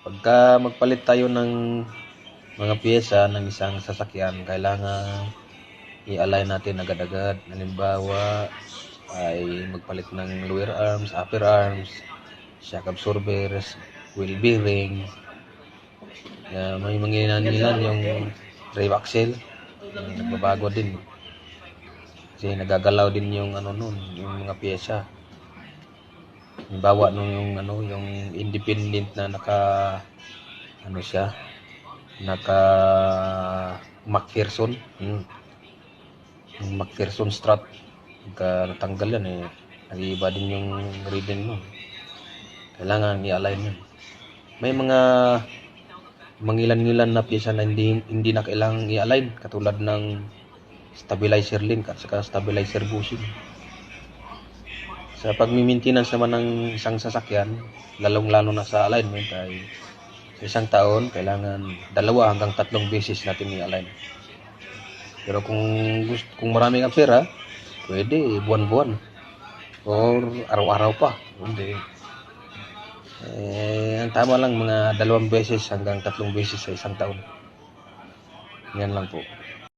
Pagka magpalit tayo ng mga piyesa ng isang sasakyan, kailangan i-align natin agad-agad. Halimbawa ay magpalit ng lower arms, upper arms, shock absorbers, wheel bearing. May mangilan-ngilan yung drive axle, nagbabago din. Kasi nagagalaw din yung yung mga piyesa. Halimbawa yung independent na naka McPherson. Yung McPherson strut, pagka natanggal yan nag-iiba din yung reading nun. Kailangan i-align yun. May mga mangilan-ngilan na piyesa na hindi na kailangang i-align, katulad ng stabilizer link at saka stabilizer bushing. Sa pag-maintenance naman ng isang sasakyan, lalong-lalo na sa alignment, ay sa isang taon kailangan 2 hanggang 3 beses natin i-align. Pero kung marami kang pera, pwede buwan-buwan or araw-araw pa. Hindi. Ang tama lang mga 2 beses hanggang 3 beses sa isang taon. Yan lang po.